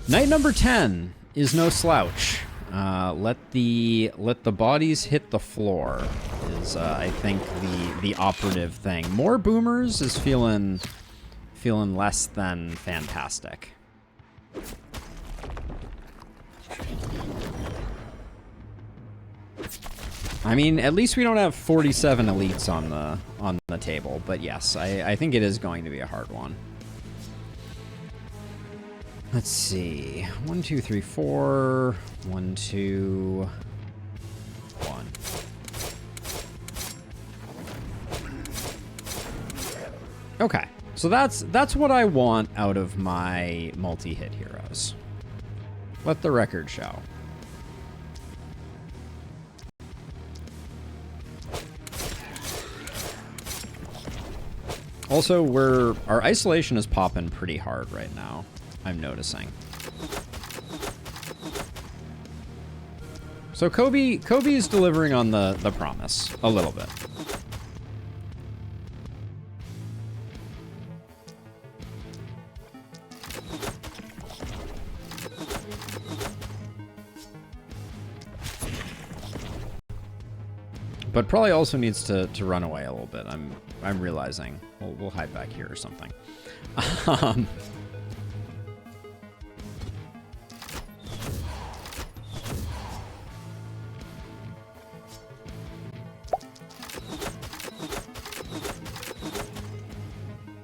Night number 10 is no slouch. Let the bodies hit the floor is I think the operative thing. More boomers is feeling less than fantastic. I mean, at least we don't have 47 elites on the table, but yes, I think it is going to be a hard one. Let's see. 1, 2, 3, 4. 1, 2, 1. Okay, so that's what I want out of my multi-hit heroes. Let the record show. Also, our isolation is popping pretty hard right now, I'm noticing. So Kobe's delivering on the promise a little bit. But probably also needs to run away a little bit. I'm realizing. We'll hide back here or something.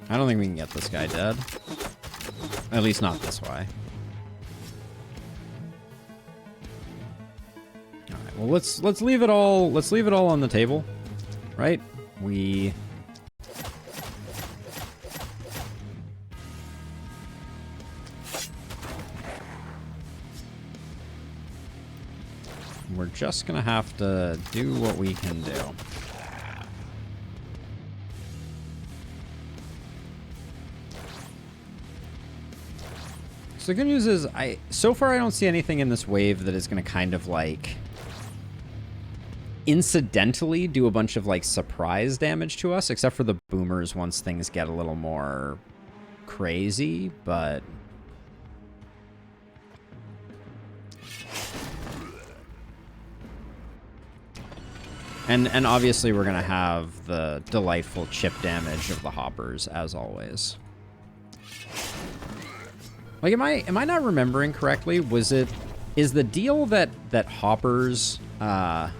I don't think we can get this guy dead. At least not this way. All right. Well, let's leave it all. Let's leave it all on the table, right? We're just gonna have to do what we can do. So the good news is, so far I don't see anything in this wave that is gonna kind of like incidentally do a bunch of like surprise damage to us, except for the boomers once things get a little more crazy, but and obviously we're gonna have the delightful chip damage of the hoppers as always. Like, am I not remembering correctly? Is the deal that hoppers were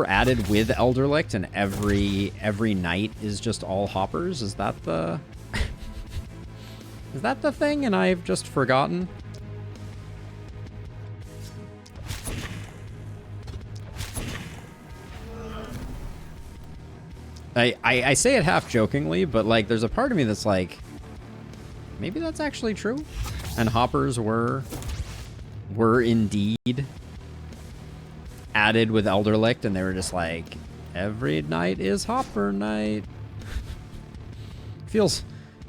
added with Elderlicht and every night is just all hoppers? Is that the is that the thing and I've just forgotten? I say it half jokingly, but like there's a part of me that's like, maybe that's actually true, and hoppers were indeed added with Elderlicht, and they were just like, every night is hopper night. feels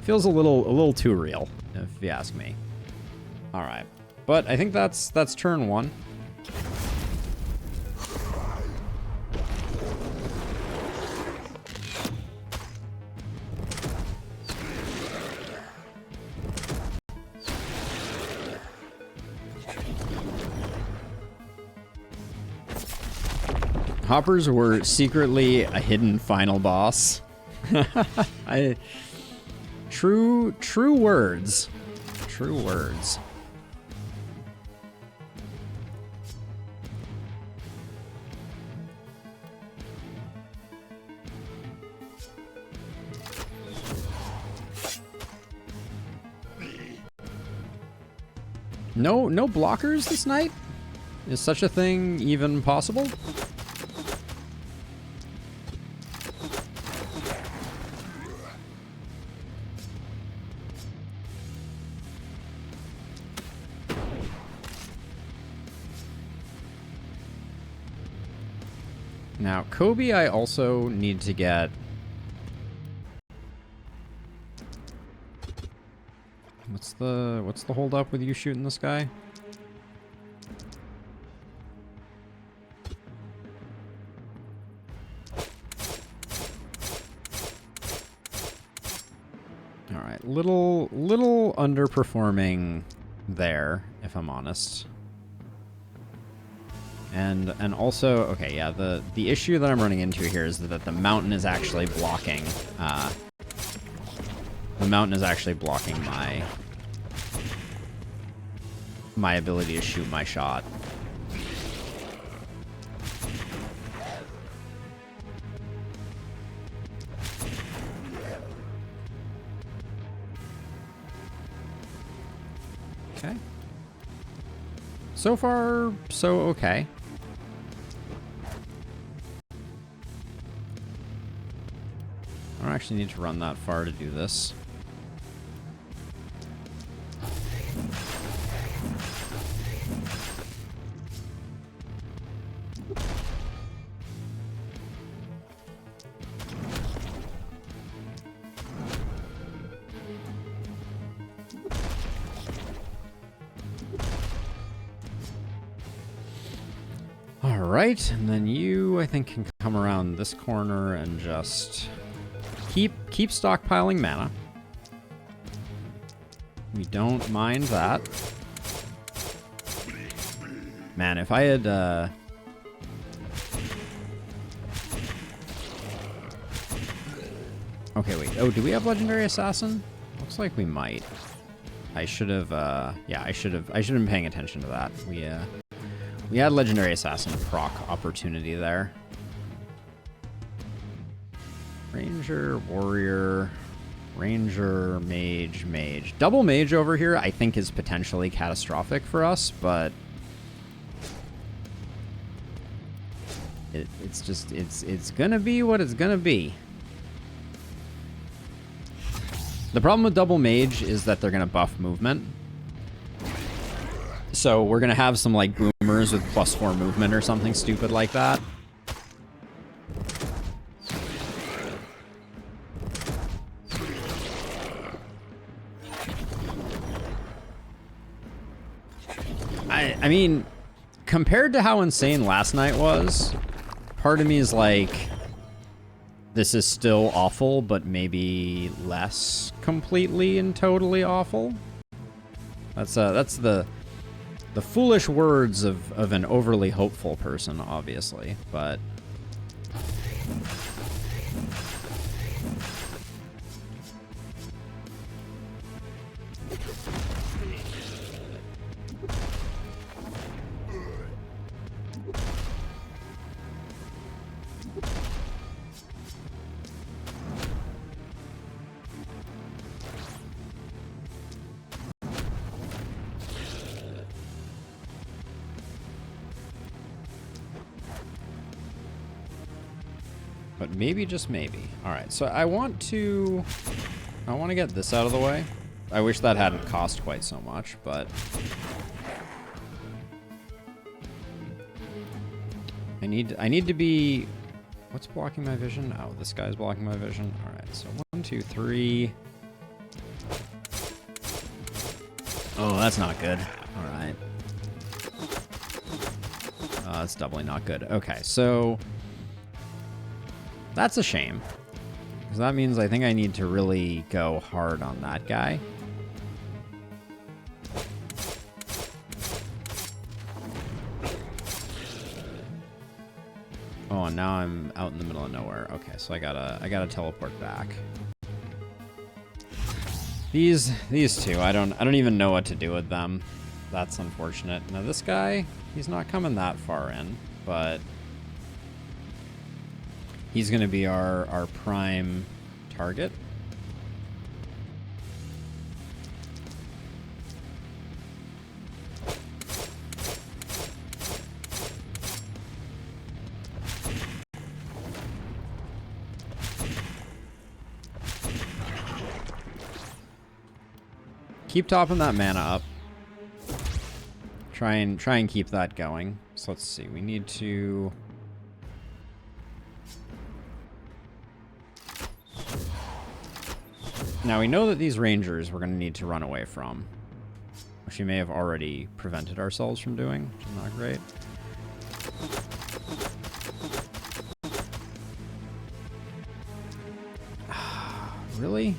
a little too real, if you ask me. All right, but I think that's turn one. Hoppers were secretly a hidden final boss. True words. True words. No blockers this night? Is such a thing even possible? Now, Kobe, I also need to get... What's the hold up with you shooting this guy? All right, little underperforming there, if I'm honest. And also, okay, yeah, the issue that I'm running into here is that the mountain is actually blocking. The mountain is actually blocking my ability to shoot my shot. Okay. So far, so okay. I don't actually need to run that far to do this. Alright, and then you, I think, can come around this corner and just keep stockpiling mana. We don't mind that. Man, if I had, okay, wait. Oh, do we have Legendary Assassin? Looks like we might. I should have, yeah, I should have been paying attention to that. We had Legendary Assassin proc opportunity there. Ranger, Warrior, Ranger, Mage, Mage. Double Mage over here I think is potentially catastrophic for us, but it's gonna be what it's gonna be. The problem with Double Mage is that they're gonna buff movement. So we're gonna have some like boomers with +4 movement or something stupid like that. I mean, compared to how insane last night was, part of me is like, this is still awful, but maybe less completely and totally awful. That's the foolish words of an overly hopeful person, obviously, but maybe, just maybe. All right, so I want to get this out of the way. I wish that hadn't cost quite so much, but I need to be. What's blocking my vision? Oh, this guy's blocking my vision. All right, so 1, 2, 3. Oh, that's not good. All right. That's doubly not good. Okay, so that's a shame, because that means I think I need to really go hard on that guy. Oh, and now I'm out in the middle of nowhere. Okay, so I gotta teleport back. These two, I don't even know what to do with them. That's unfortunate. Now this guy, he's not coming that far in, but he's going to be our prime target. Keep topping that mana up. Try and keep that going. So let's see. We need to. Now we know that these rangers we're going to need to run away from, which we may have already prevented ourselves from doing, which is not great. Really?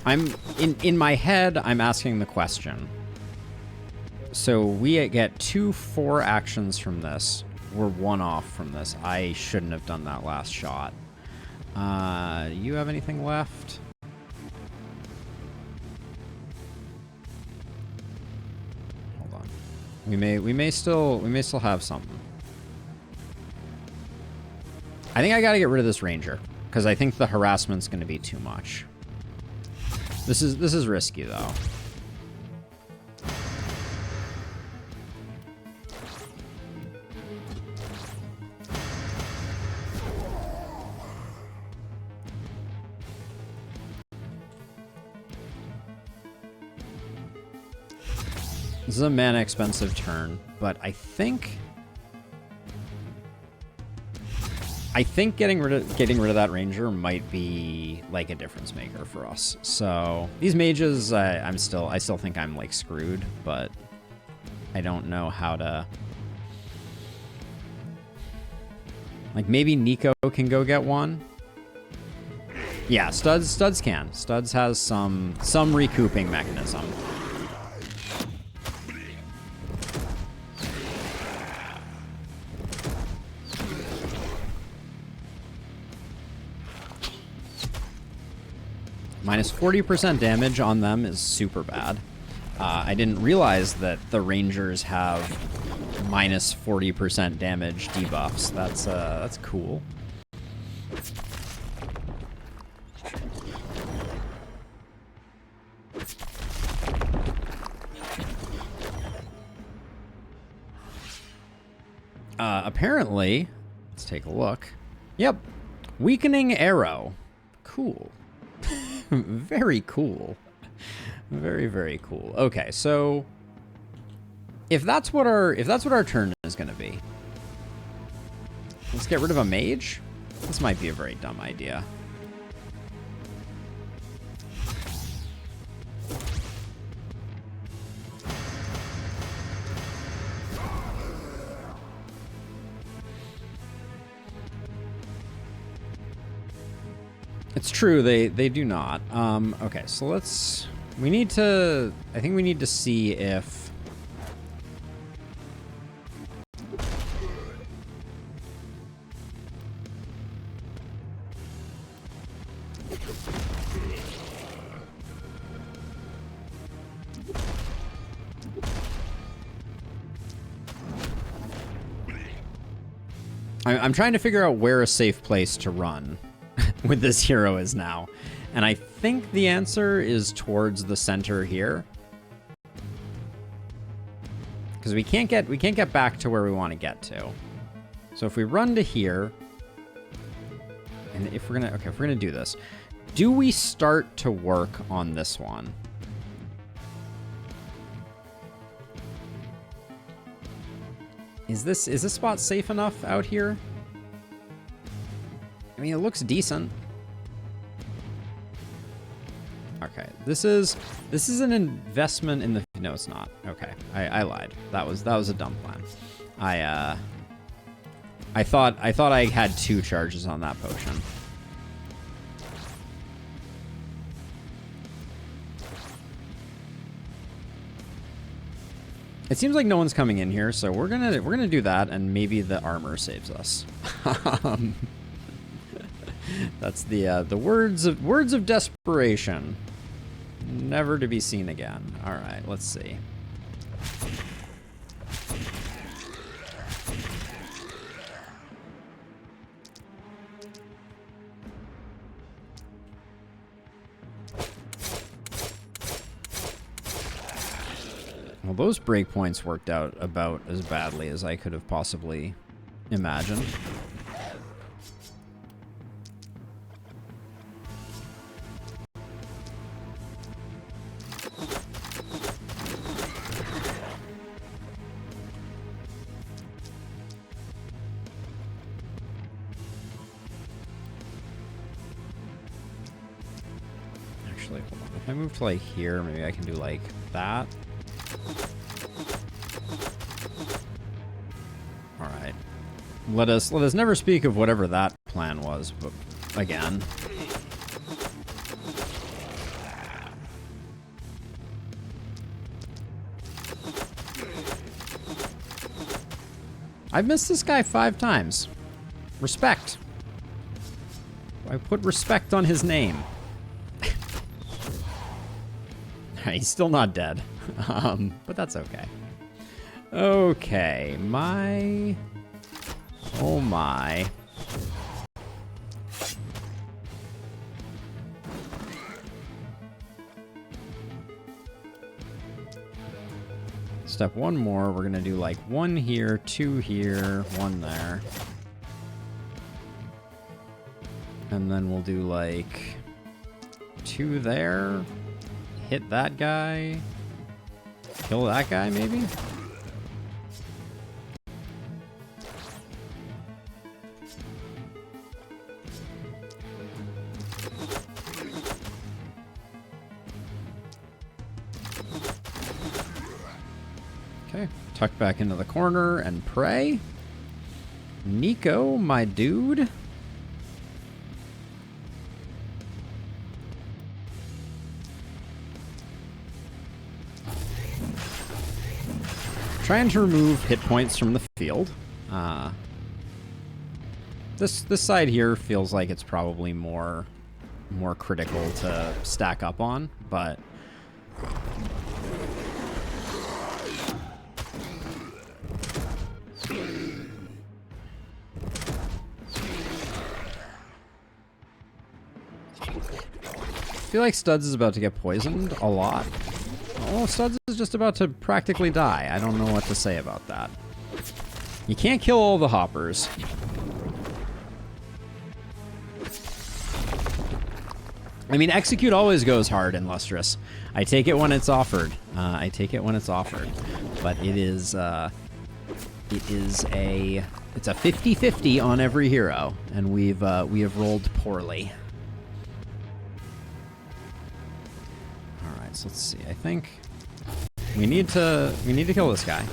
I'm in my head, I'm asking the question. So we get 2 4 actions from this. We're 1 off from this. I shouldn't have done that last shot. You have anything left? Hold on. We may still have something. I think I gotta get rid of this ranger, because I think the harassment's gonna be too much. This is risky though. This is a mana expensive turn, but I think getting rid of that ranger might be like a difference maker for us. So these mages, I still think I'm like screwed, but I don't know how to. Like maybe Nico can go get one. Yeah, Studs can. Studs has some recouping mechanism. Minus 40% damage on them is super bad. I didn't realize that the Rangers have minus 40% damage debuffs. That's cool. Apparently, let's take a look. Yep, weakening arrow. Cool. Very cool. Very, very cool. Okay, so if that's what our turn is gonna be, let's get rid of a mage. This might be a very dumb idea. It's true, they do not. Okay, so I think we need to see if I'm trying to figure out where a safe place to run with this hero is now. And I think the answer is towards the center here. Because we can't get back to where we want to get to. So if we run to here, and if we're gonna do this, do we start to work on this one? Is this spot safe enough out here? I mean, it looks decent. Okay, this is an investment in the. No, it's not. Okay, I lied. That was a dumb plan. I thought I had 2 charges on that potion. It seems like no one's coming in here, so we're gonna do that, and maybe the armor saves us. That's the words of desperation, never to be seen again. All right, let's see. Well, those breakpoints worked out about as badly as I could have possibly imagined. Actually, hold on. If I move to like here, maybe I can do like that. All right. Let us never speak of whatever that plan was, but again. I've missed this guy 5 times. Respect. I put respect on his name. He's still not dead. But that's okay. Okay, my... Oh my. Step 1 more, we're gonna do like 1 here, 2 here, 1 there. And then we'll do like 2 there. Hit that guy. Kill that guy, maybe? Okay, tuck back into the corner and pray. Nico, my dude. Trying to remove hit points from the field. This side here feels like it's probably more critical to stack up on, but I feel like Studs is about to get poisoned a lot. Oh, Studs is just about to practically die. I don't know what to say about that. You can't kill all the hoppers. I mean, execute always goes hard in Lustrous. I take it when it's offered. I take it when it's offered. But it is a 50-50 on every hero, and we have rolled poorly. All right, so let's see. I think we need to kill this guy.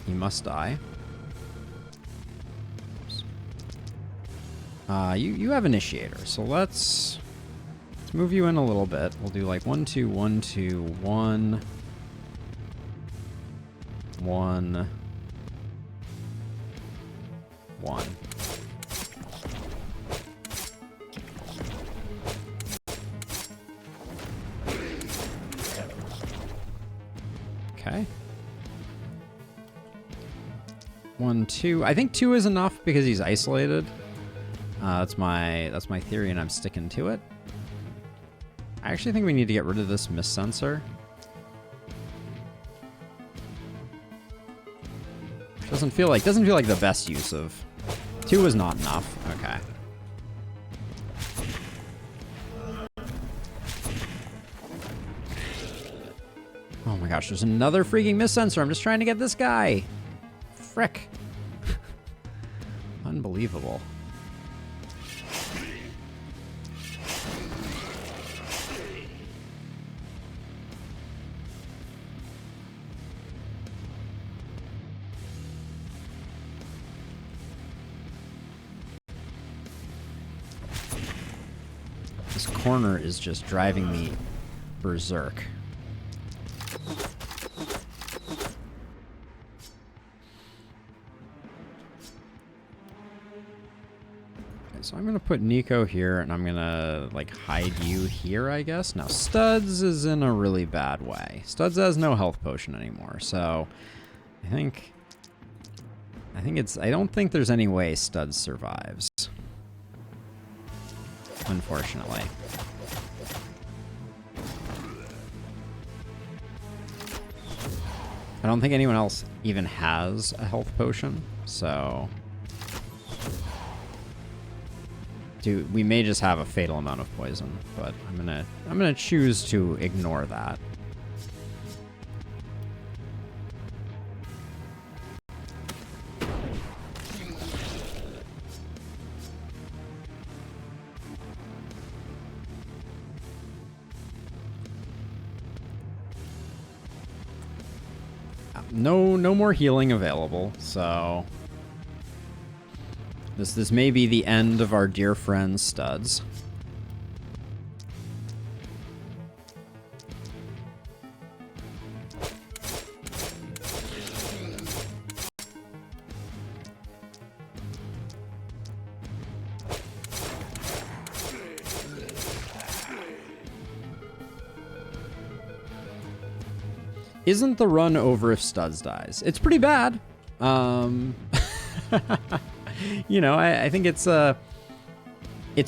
He must die. You have Initiator, so let's move you in a little bit. We'll do like 1, 2, 1, 2, 1, 1, 1. Okay. 1, 2. I think 2 is enough because he's isolated. That's my theory, and I'm sticking to it. I actually think we need to get rid of this miss sensor. Doesn't feel like the best use of. 2 is not enough. Okay. Oh my gosh, there's another freaking miss sensor. I'm just trying to get this guy. Frick. Unbelievable. This corner is just driving me berserk. So I'm gonna put Nico here, and I'm gonna like hide you here, I guess. Now Studs is in a really bad way. Studs has no health potion anymore, so I don't think there's any way Studs survives. Unfortunately. I don't think anyone else even has a health potion, so dude, we may just have a fatal amount of poison, but I'm gonna choose to ignore that. No more healing available, so this may be the end of our dear friend Studs. Isn't the run over if Studs dies? It's pretty bad. You know, I think it's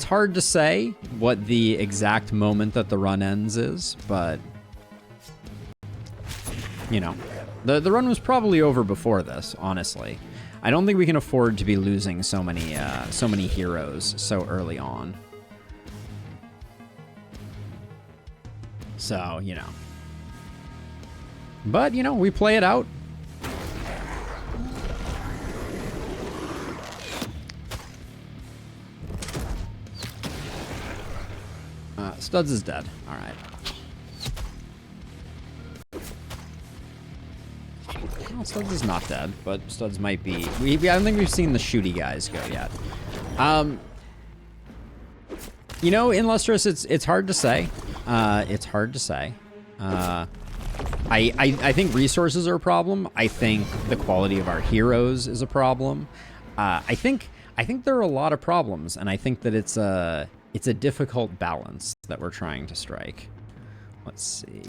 hard to say what the exact moment that the run ends is, but you know, the run was probably over before this, honestly. I don't think we can afford to be losing so many heroes so early on. So, you know. But, you know, we play it out. Studs is dead. All right. Well, Studs is not dead, but Studs might be. I don't think we've seen the shooty guys go yet. You know, in Lustrous, it's hard to say. It's hard to say. I think resources are a problem. I think the quality of our heroes is a problem. I think there are a lot of problems, and I think that it's a difficult balance that we're trying to strike. Let's see.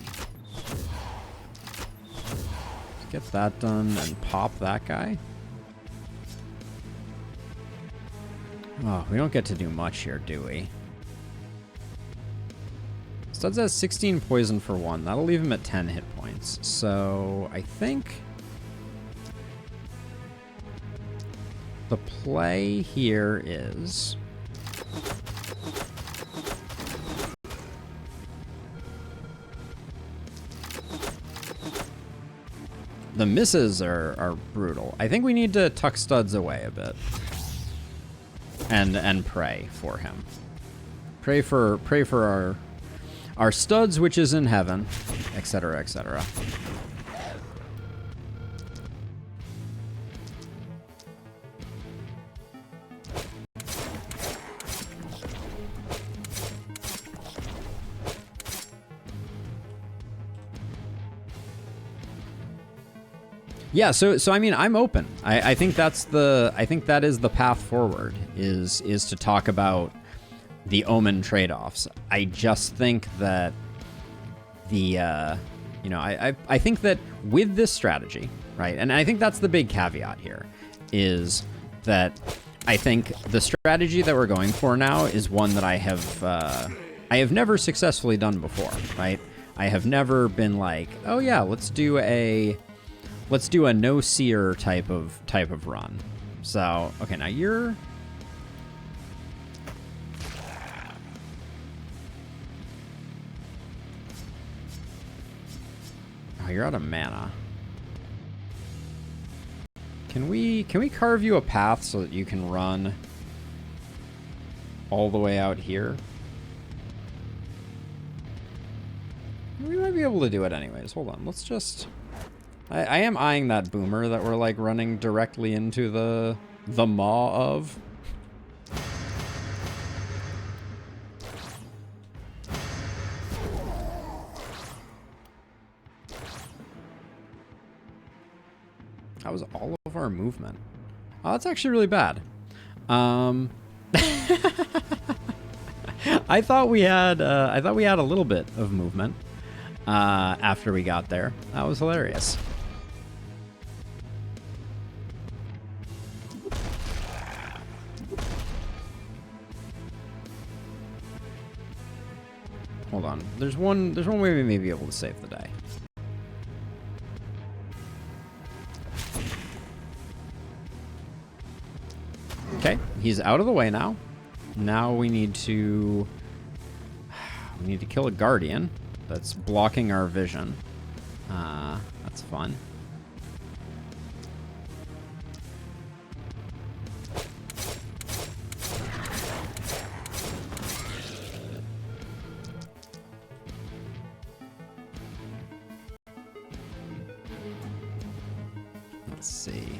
Get that done and pop that guy. Oh, we don't get to do much here, do we? Studs has 16 poison for 1. That'll leave him at 10 hit points. So I think the play here is the misses are brutal. I think we need to tuck Studs away a bit and pray for him. Pray for our Studs, which is in heaven, etc., etc. Yeah, so I mean, I'm open. I think that is the path forward, is to talk about the Omen trade-offs. I just think that I think that with this strategy, right? And I think that's the big caveat here, is that I think the strategy that we're going for now is one that I have never successfully done before, right? I have never been like, oh yeah, let's do a no seer type of run. So, okay, now you're out of mana. Can we carve you a path so that you can run all the way out here? We might be able to do it anyways. Hold on, let's just... I am eyeing that boomer that we're like running directly into the maw of. That was all of our movement. Oh, that's actually really bad. I thought we had a little bit of movement after we got there. That was hilarious. Hold on. There's one way we may be able to save the day. Okay, he's out of the way now. Now we need to kill a guardian that's blocking our vision. That's fun. Let's see.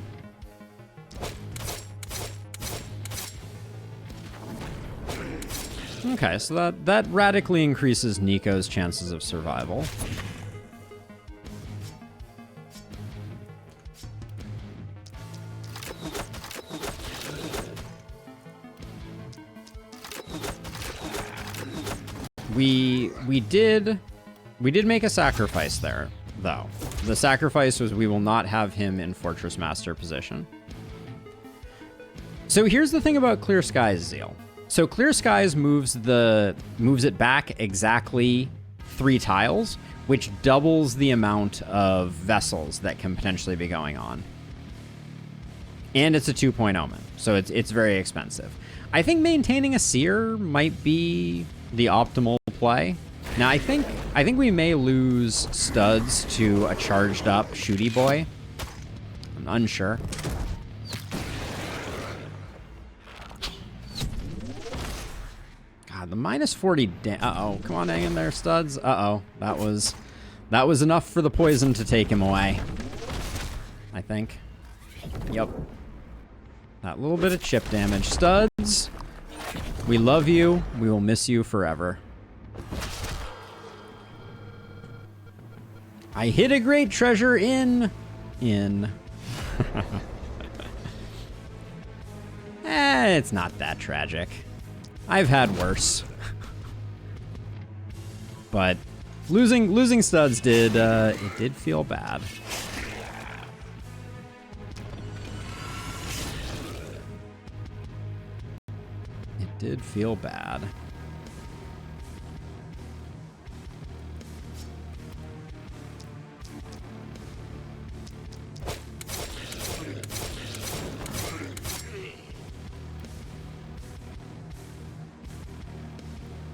Okay, so that radically increases Nico's chances of survival. We did make a sacrifice there, though. The sacrifice was we will not have him in Fortress Master position. So here's the thing about Clear Skies, Zeal. So Clear Skies moves it back exactly 3 tiles, which doubles the amount of vessels that can potentially be going on. And it's a 2-point omen, so it's very expensive. I think maintaining a seer might be the optimal play. Now I think we may lose studs to a charged up shooty boy. I'm unsure. God, the minus 40. Uh-oh, come on, hang in there, studs. Uh-oh, that was enough for the poison to take him away. I think. Yep. That little bit of chip damage. Studs, we love you. We will miss you forever. I hid a great treasure in. It's not that tragic. I've had worse. But losing studs did it did feel bad. It did feel bad.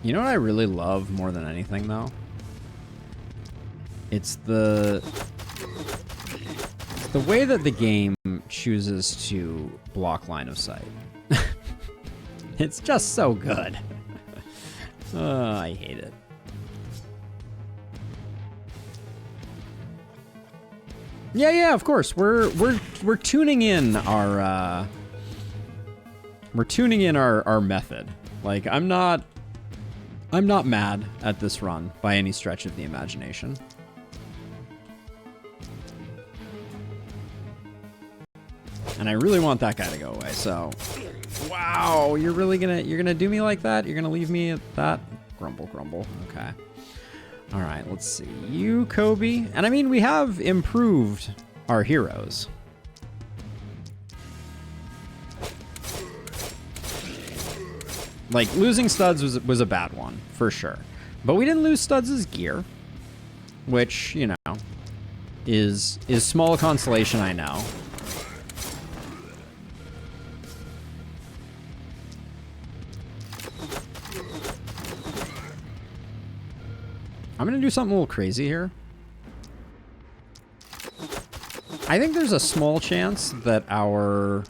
You know what I really love more than anything, though? It's the way that the game chooses to block line of sight. It's just so good. I hate it. Yeah, of course. We're tuning in our method. Like, I'm not mad at this run by any stretch of the imagination. And I really want that guy to go away, so... Wow, you're gonna do me like that? You're gonna leave me at that? Grumble. Okay. Alright, let's see. You, Kobe. And I mean, we have improved our heroes. Like, losing studs was a bad one, for sure. But we didn't lose studs' gear, which, you know, is small consolation, I know. I'm gonna do something a little crazy here. I think there's a small chance that our...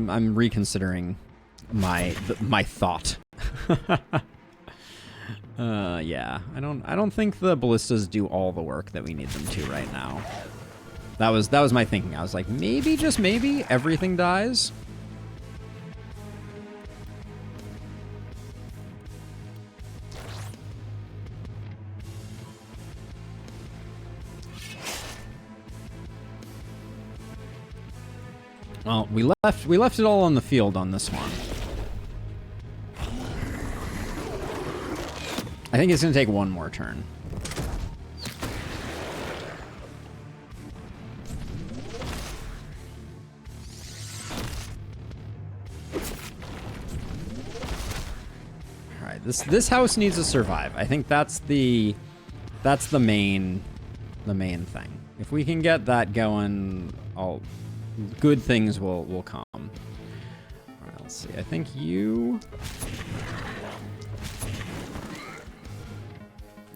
I'm reconsidering my thought. Yeah, I don't think the ballistas do all the work that we need them to right now. That was my thinking. I was like, maybe, just maybe, everything dies. Well, we left it all on the field on this one. I think it's gonna take one more turn. All right, this house needs to survive. I think that's the main thing. If we can get that going, good things will come. All right, let's see. I think you...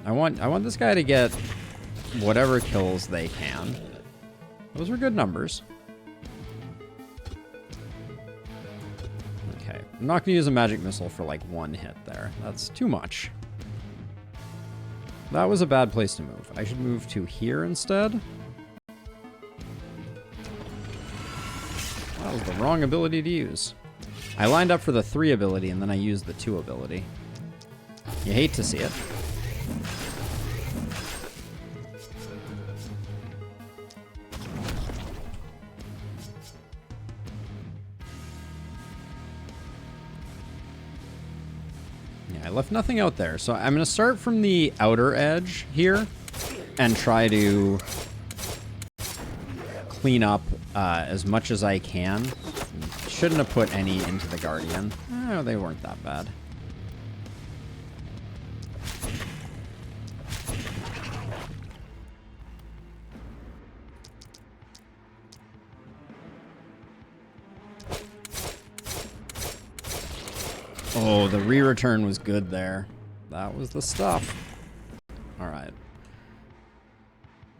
I want this guy to get whatever kills they can. Those were good numbers. Okay, I'm not gonna use a magic missile for like one hit there. That's too much. That was a bad place to move. I should move to here instead. That was the wrong ability to use. I lined up for the 3 ability and then I used the 2 ability. You hate to see it. Yeah, I left nothing out there. So I'm going to start from the outer edge here and try to clean up as much as I can. Shouldn't have put any into the Guardian. Oh, they weren't that bad. Oh, the re-return was good there. That was the stuff. All right.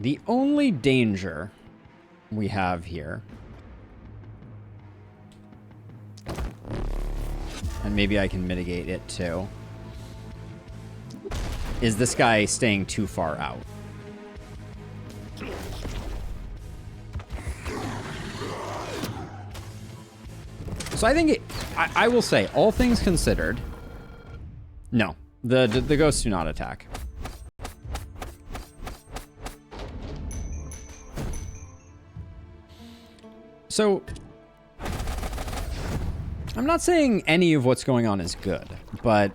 The only danger we have here, and maybe I can mitigate it too, is this guy staying too far out. So I think I will say, all things considered, no, the ghosts do not attack. So I'm not saying any of what's going on is good, but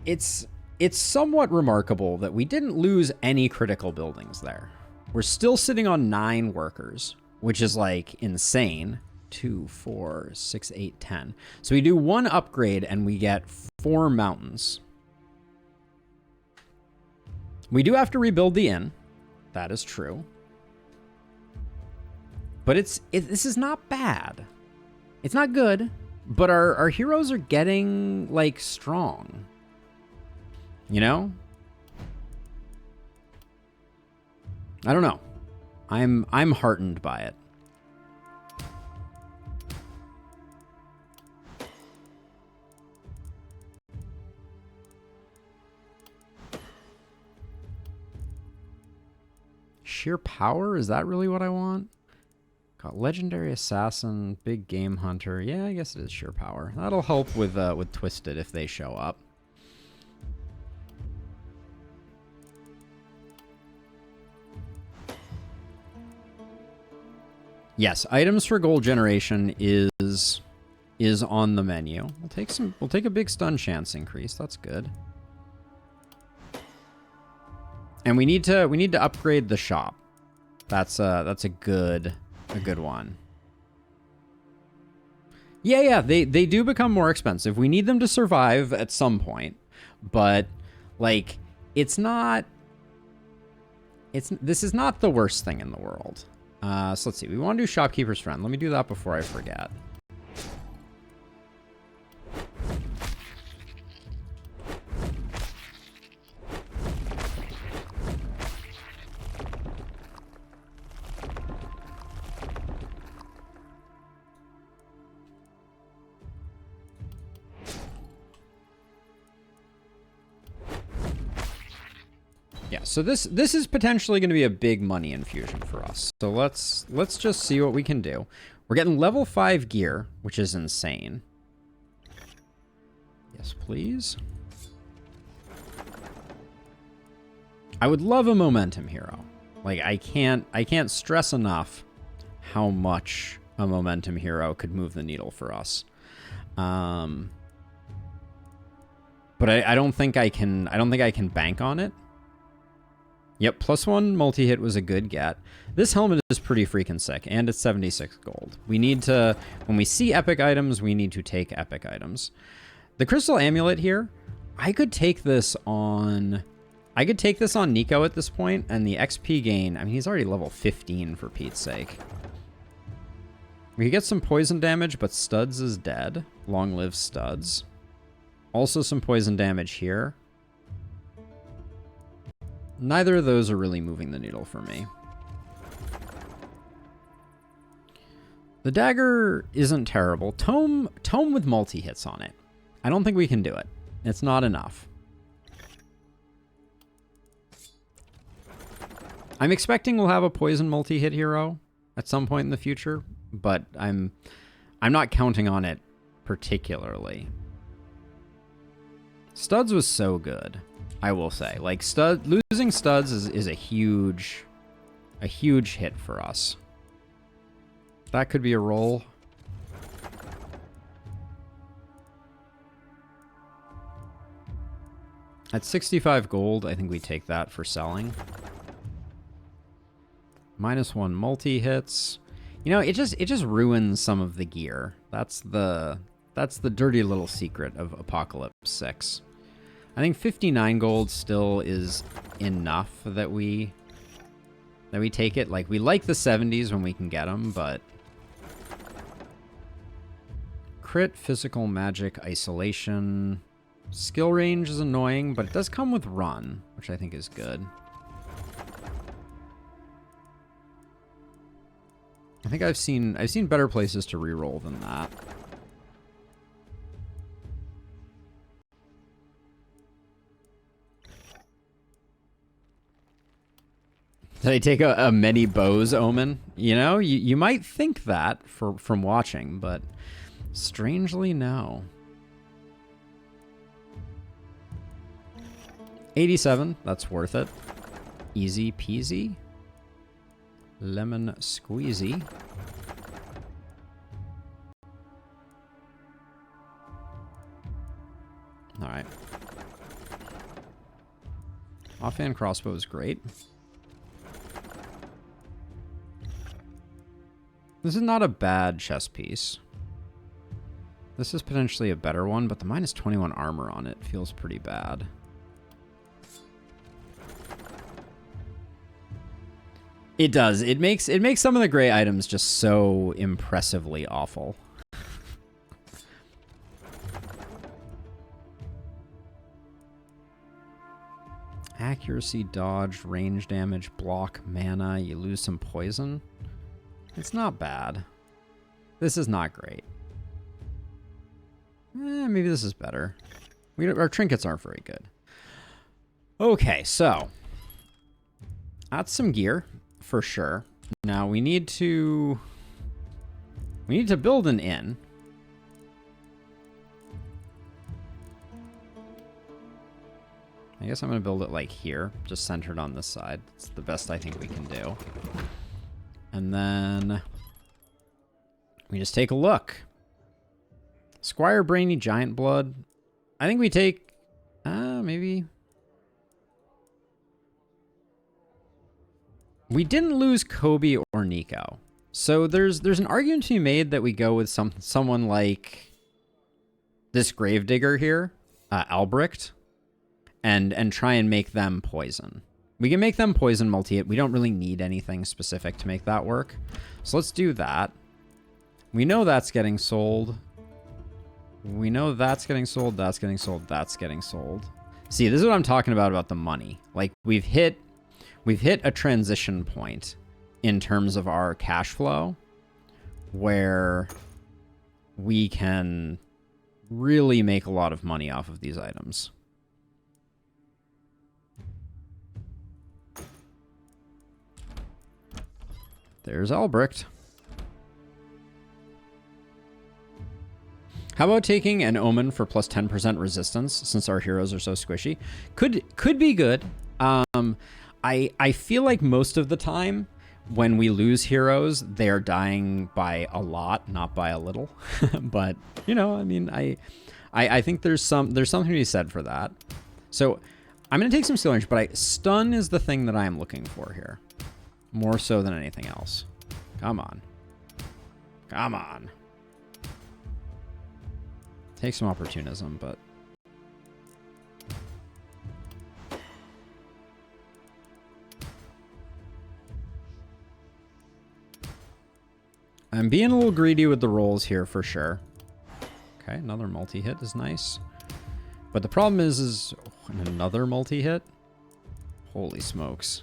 it's somewhat remarkable that we didn't lose any critical buildings there. We're still sitting on 9 workers, which is like insane. 2, 4, 6, 8, 10. So we do 1 upgrade and we get 4 mountains. We do have to rebuild the inn. That is true. But this is not bad. It's not good, but our heroes are getting like strong. You know? I don't know. I'm heartened by it. Sheer power? Is that really what I want? Got legendary assassin, big game hunter. Yeah, I guess it is sheer power. That'll help with Twisted if they show up. Yes, items for gold generation is on the menu. We'll take a big stun chance increase. That's good. And we need to upgrade the shop. That's a good one. Yeah, they do become more expensive. We need them to survive at some point, but like this is not the worst thing in the world. So let's see. We want to do Shopkeeper's Friend. Let me do that before I forget. Yeah, so this is potentially going to be a big money infusion for us. So let's just see what we can do. We're getting level 5 gear, which is insane. Yes, please. I would love a momentum hero. Like I can't stress enough how much a momentum hero could move the needle for us. But I don't think I can bank on it. Yep, +1 multi-hit was a good get. This helmet is pretty freaking sick, and it's 76 gold. We need to, when we see epic items, we need to take epic items. The crystal amulet here, I could take this on Nico at this point, and the XP gain, I mean, he's already level 15 for Pete's sake. We could get some poison damage, but Studs is dead. Long live Studs. Also some poison damage here. Neither of those are really moving the needle for me. The dagger isn't terrible. Tome with multi-hits on it. I don't think we can do it. It's not enough. I'm expecting we'll have a poison multi-hit hero at some point in the future, but I'm not counting on it particularly. Studs was so good. I will say, like, losing Studs is a huge hit for us. That could be a roll. At 65 gold, I think we take that for selling. -1 multi-hits. You know, it just ruins some of the gear. That's the dirty little secret of Apocalypse 6. I think 59 gold still is enough that we take it. Like, we like the 70s when we can get them, but crit, physical, magic, isolation, skill range is annoying, but it does come with run, which I think is good. I think I've seen better places to reroll than that. Did I take a many bows omen? You know, you might think that from watching, but strangely no. 87, that's worth it. Easy peasy. Lemon squeezy. All right. Offhand crossbow is great. This is not a bad chess piece. This is potentially a better one, but the -21 armor on it feels pretty bad. It does. It makes some of the gray items just so impressively awful. Accuracy, dodge, range damage, block, mana. You lose some poison. It's not bad. This is not great. Maybe this is better. Our trinkets aren't very good. Okay, so that's some gear for sure. Now we need to build an inn. I guess I'm going to build it like here, just centered on this side. It's the best I think we can do. And then we just take a look. Squire Brainy Giant Blood. I think we take, maybe. We didn't lose Kobe or Nico. So there's an argument to be made that we go with someone like this Gravedigger here, Albrecht, and try and make them poison. We can make them poison multi-hit. We don't really need anything specific to make that work. So let's do that. We know that's getting sold. We know that's getting sold, that's getting sold, that's getting sold. See, this is what I'm talking about the money. Like, we've hit a transition point in terms of our cash flow where we can really make a lot of money off of these items. There's Albrecht. How about taking an Omen for plus 10% resistance, since our heroes are so squishy? Could be good. I feel like most of the time when we lose heroes, they are dying by a lot, not by a little. But, you know, I mean, I think there's something to be said for that. So I'm going to take some skill range, but stun is the thing that I am looking for here. More so than anything else. Come on. Come on. Take some opportunism, but... I'm being a little greedy with the rolls here for sure. Okay, another multi-hit is nice. But the problem is another multi-hit? Holy smokes.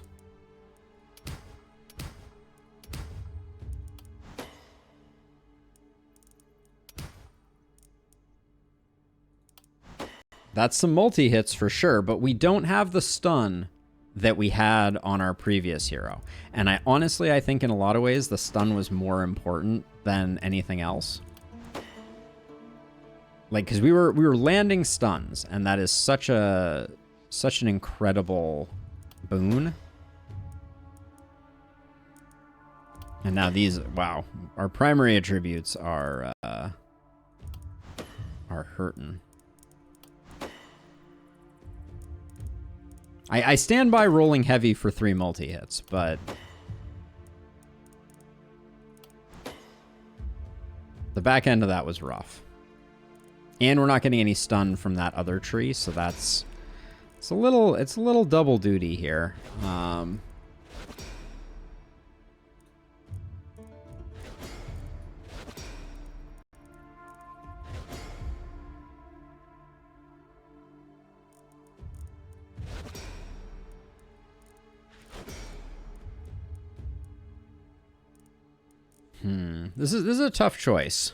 That's some multi-hits for sure, but we don't have the stun that we had on our previous hero. And I think in a lot of ways, the stun was more important than anything else. Like, because we were landing stuns, and that is such an incredible boon. And now these, wow, our primary attributes are hurting. I stand by rolling heavy for 3 multi-hits, but the back end of that was rough. And we're not getting any stun from that other tree, so it's a little double duty here. This is a tough choice.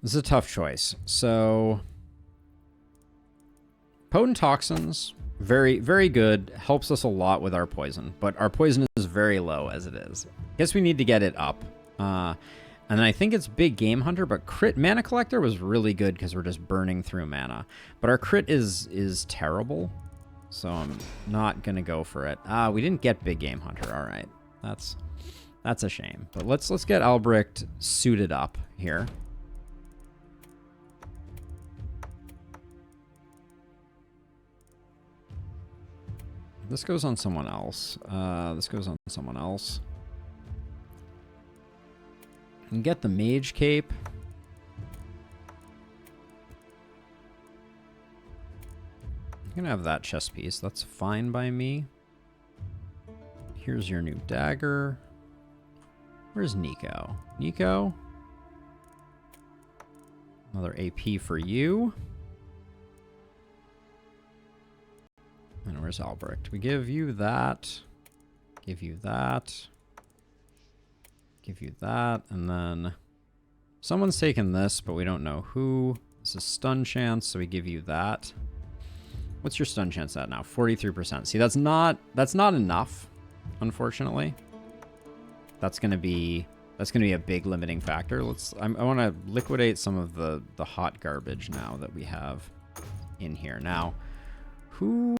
This is a tough choice. So, potent toxins, very, very good. Helps us a lot with our poison, but our poison is very low as it is. Guess we need to get it up. And then I think it's Big Game Hunter, but crit mana collector was really good because we're just burning through mana. But our crit is terrible, so I'm not gonna go for it. We didn't get Big Game Hunter. All right, that's a shame. But let's get Albrecht suited up here. This goes on someone else. This goes on someone else. And get the mage cape. You can have that chest piece. That's fine by me. Here's your new dagger. Where's Nico? Nico? Another AP for you. And where's Albrecht? We give you that. Give you that. Give you that. And then someone's taken this, but we don't know who. This is stun chance, so we give you that. What's your stun chance at now? 43%. See, that's not enough, unfortunately. That's gonna be a big limiting factor. I want to liquidate some of the hot garbage now that we have in here. Now, who?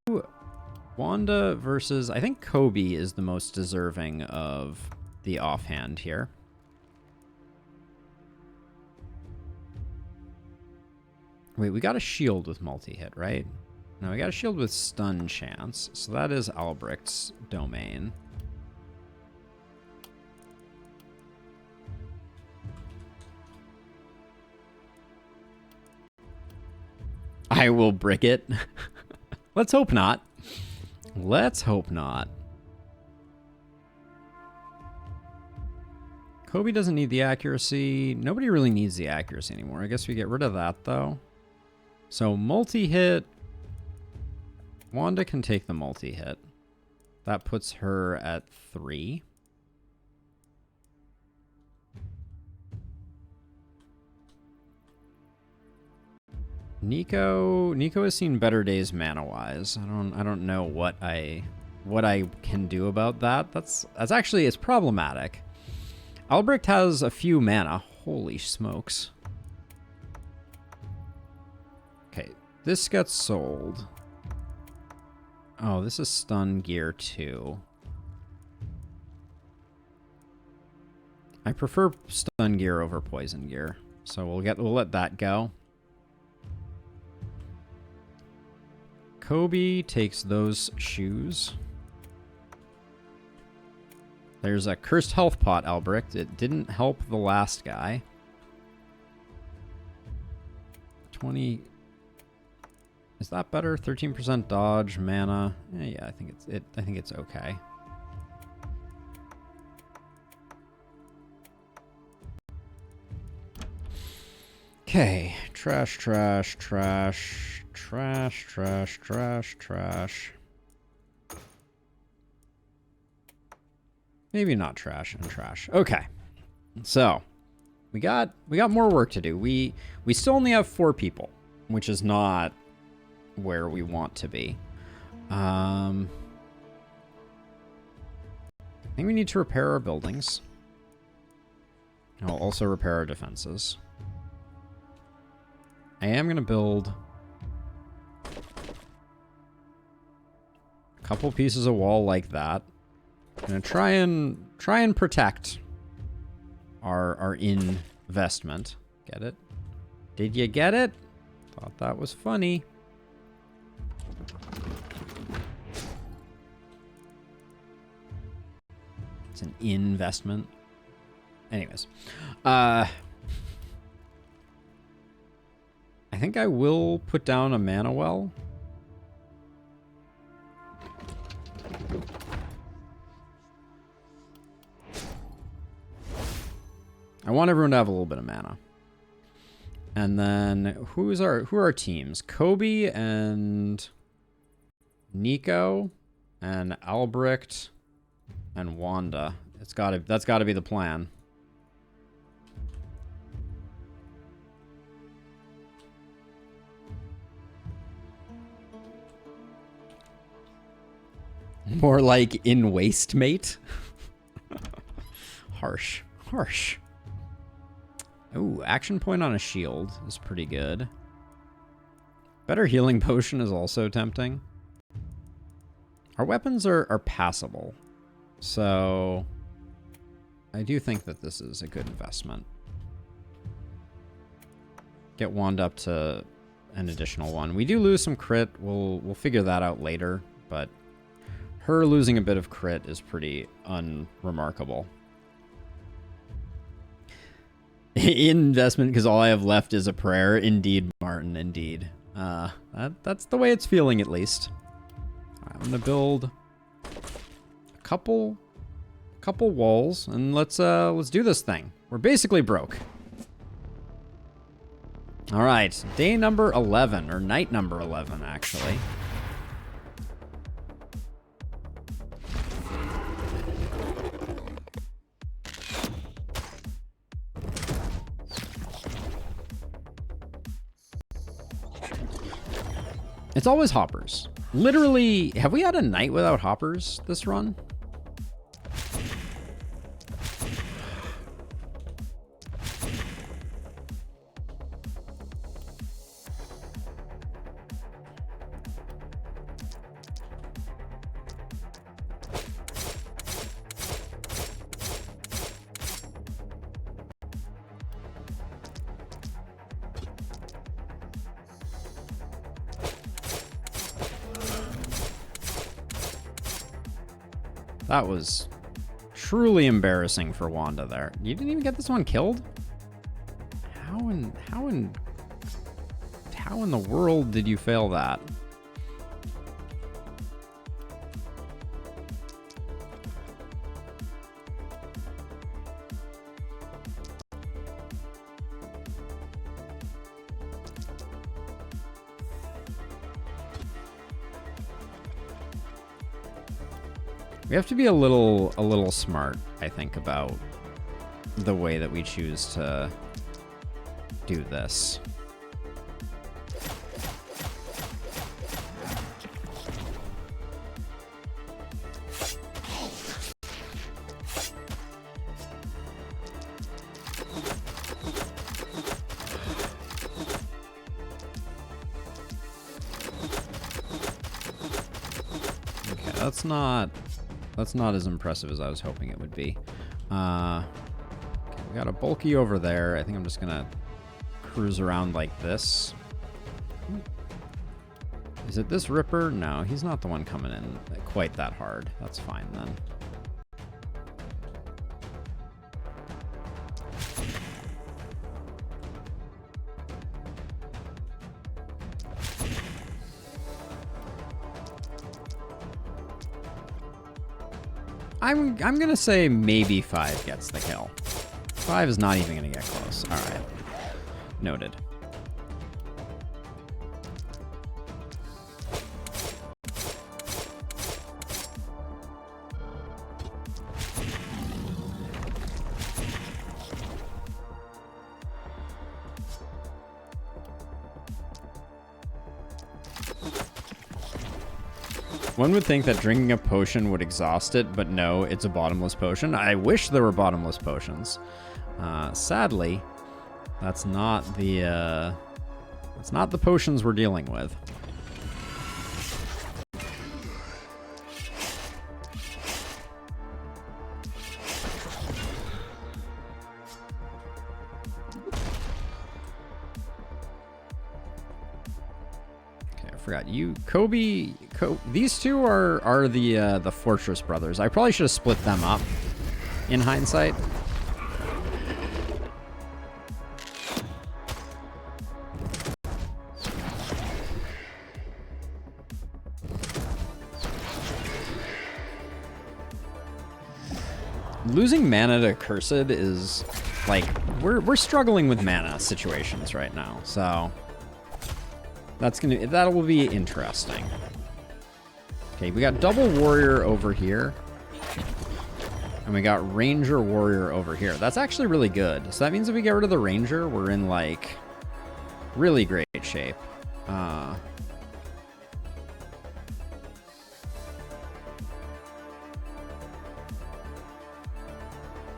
Wanda versus, I think Kobe is the most deserving of the offhand here. Wait, we got a shield with multi-hit, right? No, we got a shield with stun chance. So that is Albrecht's domain. I will brick it. Let's hope not. Let's hope not. Kobe doesn't need the accuracy. Nobody really needs the accuracy anymore. I guess we get rid of that, though. So, multi-hit. Wanda can take the multi-hit. That puts her at 3. Nico has seen better days mana-wise. I don't know what I can do about that. That's actually, it's problematic. Albrecht has a few mana. Holy smokes. Okay, this gets sold. Oh, this is stun gear too. I prefer stun gear over poison gear, so we'll let that go. Kobe takes those shoes. There's a cursed health pot, Albrecht. It didn't help the last guy. 20. Is that better? 13% dodge, mana. Yeah, I think it's okay. Okay, trash. Maybe not trash and trash. Okay. So, we got more work to do. We still only have 4 people, which is not where we want to be. I think we need to repair our buildings. I'll also repair our defenses. I am going to build a couple pieces of wall like that. I'm going to try and protect our investment. Get it? Did you get it? Thought that was funny. It's an investment. Anyways. I think I will put down a mana well. I want everyone to have a little bit of mana. And then who are our teams? Kobe and Nico and Albrecht and Wanda. That's gotta be the plan. More like in waste mate. Harsh. Harsh. Ooh, action point on a shield is pretty good. Better healing potion is also tempting. Our weapons are passable. So I do think that this is a good investment. Get Wand up to an additional one. We do lose some crit. We'll figure that out later, but her losing a bit of crit is pretty unremarkable. Investment because all I have left is a prayer. Indeed, Martin, indeed. That's the way it's feeling, at least. All right, I'm gonna build a couple walls, and let's do this thing. We're basically broke. All right, day number 11, or night number 11, actually. It's always hoppers. Literally, have we had a night without hoppers this run? That was truly embarrassing for Wanda there. You didn't even get this one killed? How in the world did you fail that? We have to be a little smart, I think, about the way that we choose to do this. Okay, that's not as impressive as I was hoping it would be. Okay, we got a bulky over there. I think I'm just gonna cruise around like this. Is it this Ripper? No, he's not the one coming in quite that hard. That's fine then. I'm gonna say maybe 5 gets the kill. 5 is not even gonna get close. All right, noted. One would think that drinking a potion would exhaust it, but no, it's a bottomless potion. I wish there were bottomless potions. Sadly, that's not the potions we're dealing with. Forgot you, Kobe. These two are the Fortress brothers. I probably should have split them up in hindsight. Losing mana to Cursed is like we're struggling with mana situations right now, so that will be interesting. Okay, we got double warrior over here, and we got ranger warrior over here. That's actually really good. So that means if we get rid of the ranger, we're in like really great shape.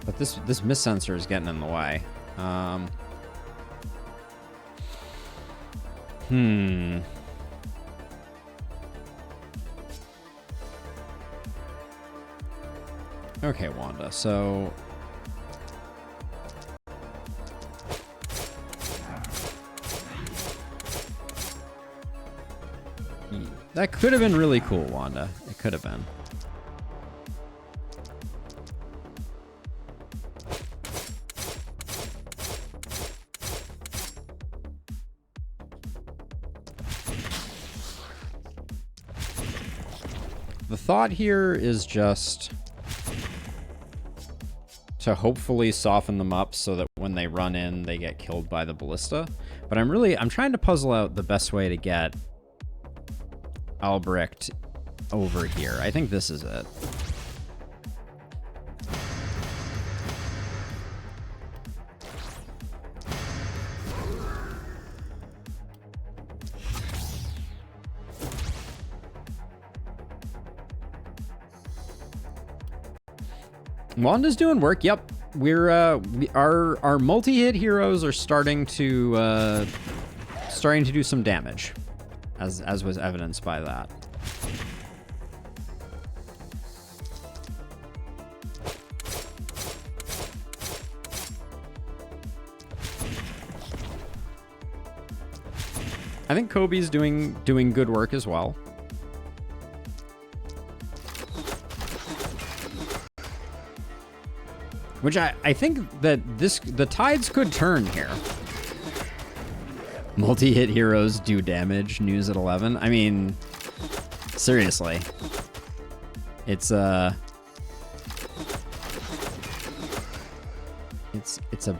But this mist sensor is getting in the way. Okay, Wanda, so... That could have been really cool, Wanda. It could have been. The thought here is just to hopefully soften them up so that when they run in, they get killed by the ballista. But I'm trying to puzzle out the best way to get Albrecht over here. I think this is it. Wanda's doing work. Yep, we're our multi-hit heroes are starting to do some damage, as was evidenced by that. I think Kobe's doing good work as well. Which I think that the tides could turn here. Multi-hit heroes do damage, news at 11. I mean, seriously. It's a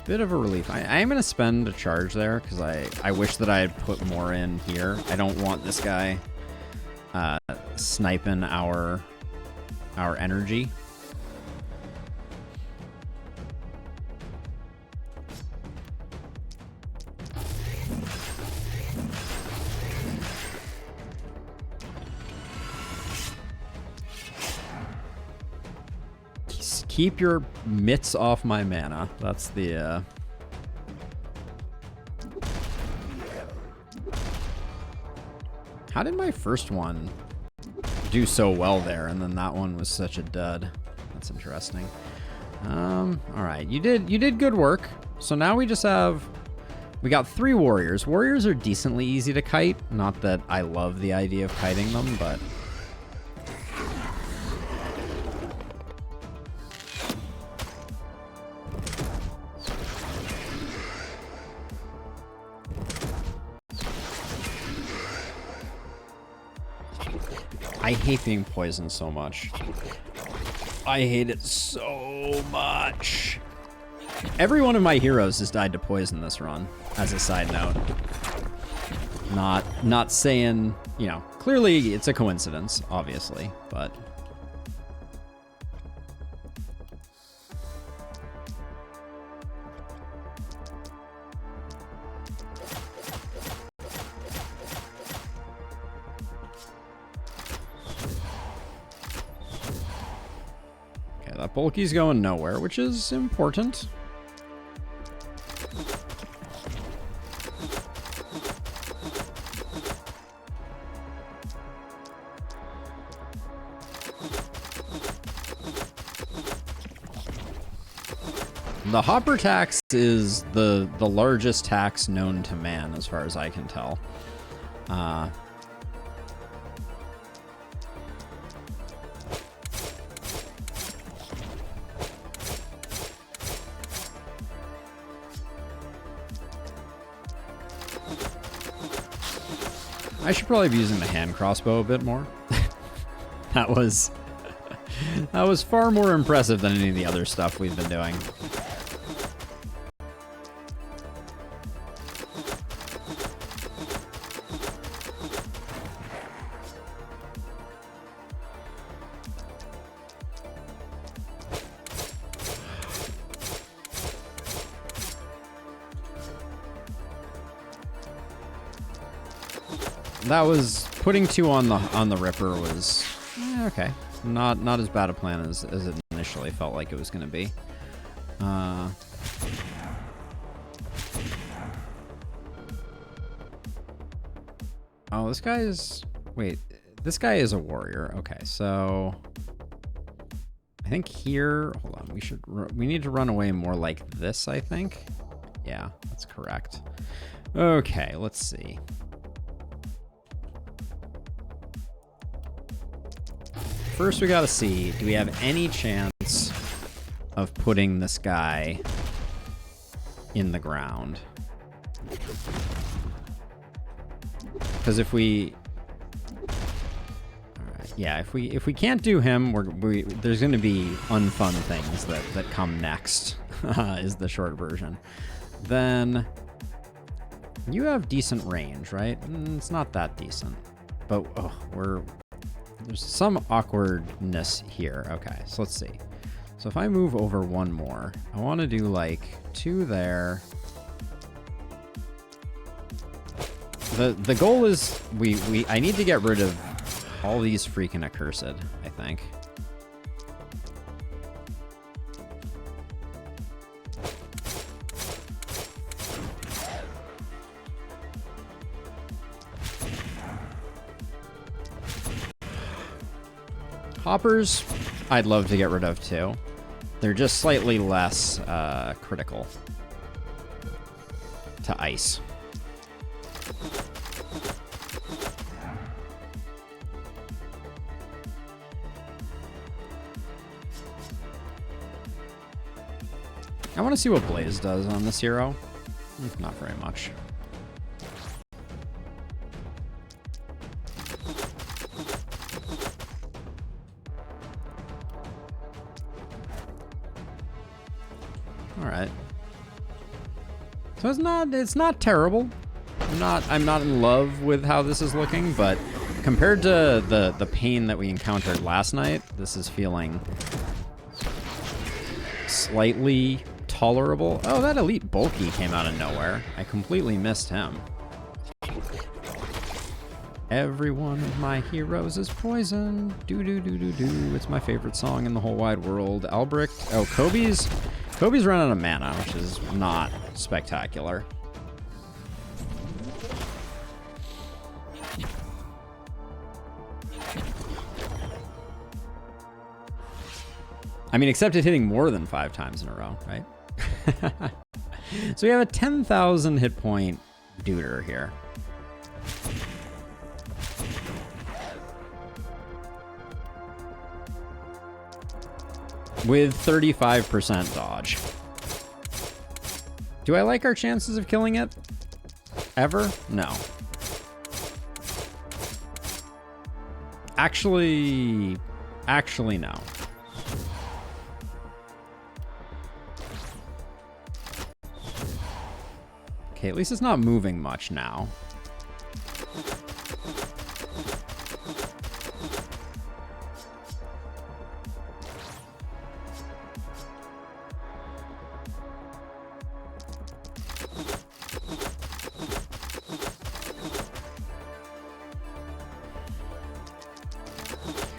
bit of a relief. I am going to spend a charge there because I wish that I had put more in here. I don't want this guy sniping our energy. Keep your mitts off my mana. That's the How did my first one do so well there, and then that one was such a dud? That's interesting. All right, you did good work. So now we got 3 warriors. Warriors are decently easy to kite. Not that I love the idea of kiting them, but I hate being poisoned so much. I hate it so much. Every one of my heroes has died to poison this run, as a side note. Not saying, you know, clearly it's a coincidence, obviously, but... That bulky's going nowhere, which is important. The hopper tax is the largest tax known to man, as far as I can tell. I should probably be using the hand crossbow a bit more. That was far more impressive than any of the other stuff we've been doing. That was putting 2 on the Ripper was okay. Not as bad a plan as it initially felt like it was going to be. Oh, this guy is... Wait, this guy is a warrior. Okay, so I think here... Hold on, we need to run away more like this, I think. Yeah, that's correct. Okay, let's see. First, we gotta see, do we have any chance of putting this guy in the ground? Because if we... Alright, yeah, if we can't do him, there's gonna be unfun things that come next, is the short version. Then, you have decent range, right? It's not that decent. But, oh, there's some awkwardness here. Okay, so let's see. So if I move over 1 more, I want to do like 2 there. The goal is I need to get rid of all these freaking accursed, I think. Hoppers, I'd love to get rid of too. They're just slightly less critical to ice. I want to see what Blaze does on this hero. Not very much. Alright. So it's not terrible. I'm not in love with how this is looking, but compared to the pain that we encountered last night, this is feeling slightly tolerable. Oh, that elite bulky came out of nowhere. I completely missed him. Every one of my heroes is poison. Do do do do do. It's my favorite song in the whole wide world. Albrecht. Oh, Kobe's run out of mana, which is not spectacular. I mean, except it hitting more than 5 times in a row, right? So we have a 10,000 hit point duder here. With 35% dodge. Do I like our chances of killing it? Ever? No. Actually, no. Okay, at least it's not moving much now.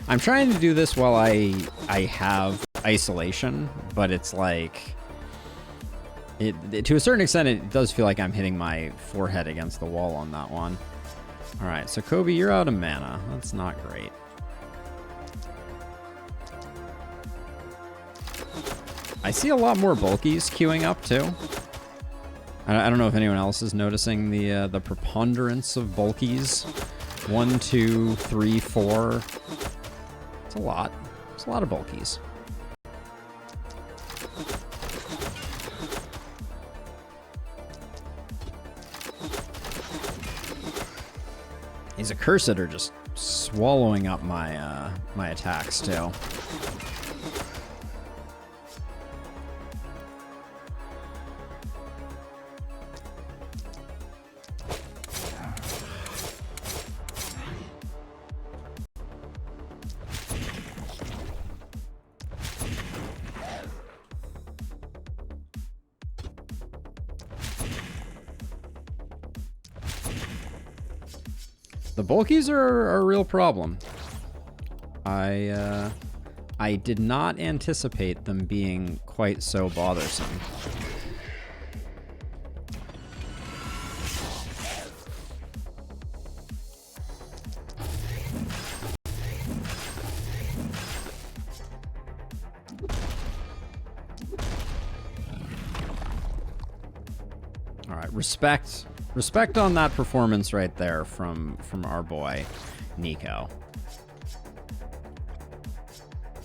I'm trying to do this while I have isolation, but it's like to a certain extent it does feel like I'm hitting my forehead against the wall on that one. All right, so Kobe, you're out of mana. That's not great. I see a lot more bulkies queuing up too. I don't know if anyone else is noticing the preponderance of bulkies. 1, 2, 3, 4. It's a lot. It's a lot of bulkies. These accursed are just swallowing up my my attacks too. The bulkies are a real problem. I did not anticipate them being quite so bothersome. All right, respect on that performance right there from our boy Nico.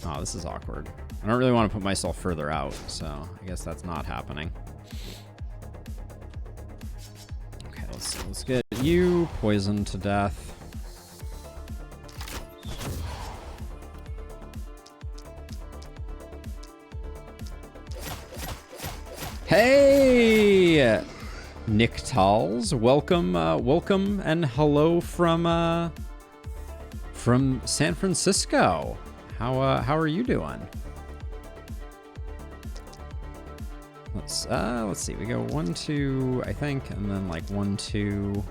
Oh, this is awkward. I don't really want to put myself further out, so I guess that's not happening. Okay, let's get you poisoned to death. Hey, Nick Talls, welcome and hello from San Francisco. How are you doing? Let's see. We go 1, 2, I think, and then like 1, 2,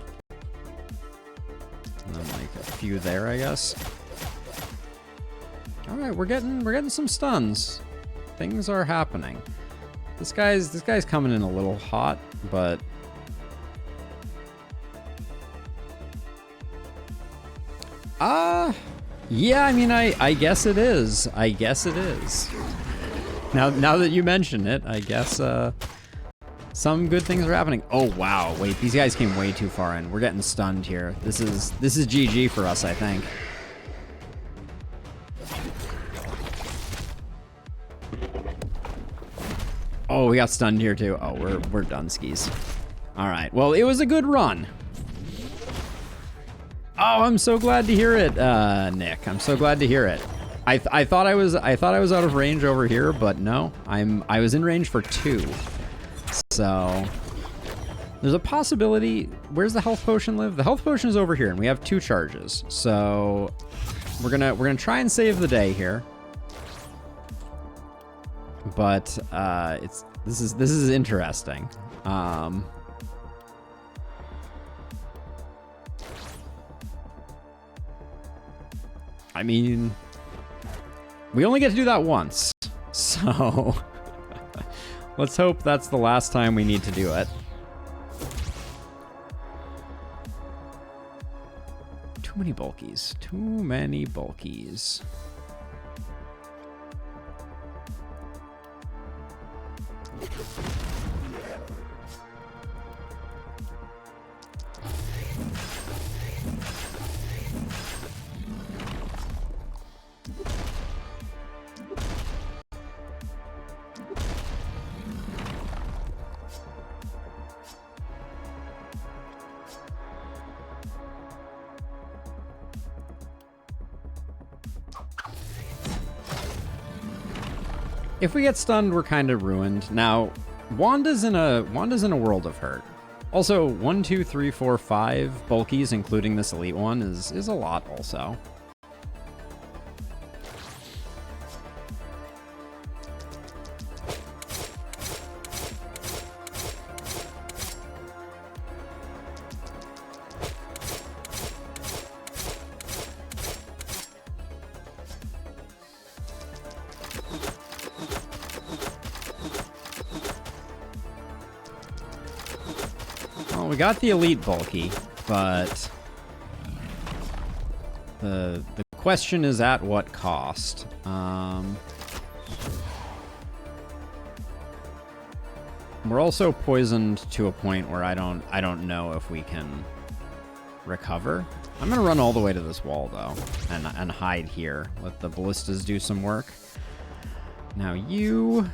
and then like a few there, I guess. All right, we're getting some stuns. Things are happening. This guy's coming in a little hot, but yeah, I mean, I guess it is. I guess it is. Now that you mention it, I guess some good things are happening. Oh wow, wait, these guys came way too far in. We're getting stunned here. This is GG for us, I think. Oh, we got stunned here too. Oh, we're done skis. All right. Well, it was a good run. Oh, I'm so glad to hear it, Nick. I'm so glad to hear it. I thought I was out of range over here, but no, I was in range for 2. So there's a possibility. Where's the health potion live? The health potion is over here, and we have 2 charges. So we're gonna try and save the day here. But this is interesting. I mean, we only get to do that once, so let's hope that's the last time we need to do it. Too many bulkies. Too many bulkies. If we get stunned, we're kind of ruined. Now, Wanda's in a world of hurt. Also, 1, 2, 3, 4, 5 bulkies, including this elite one, is a lot also. We got the elite bulky, but the question is at what cost? We're also poisoned to a point where I don't know if we can recover. I'm gonna run all the way to this wall though, and hide here. Let the ballistas do some work. Now you.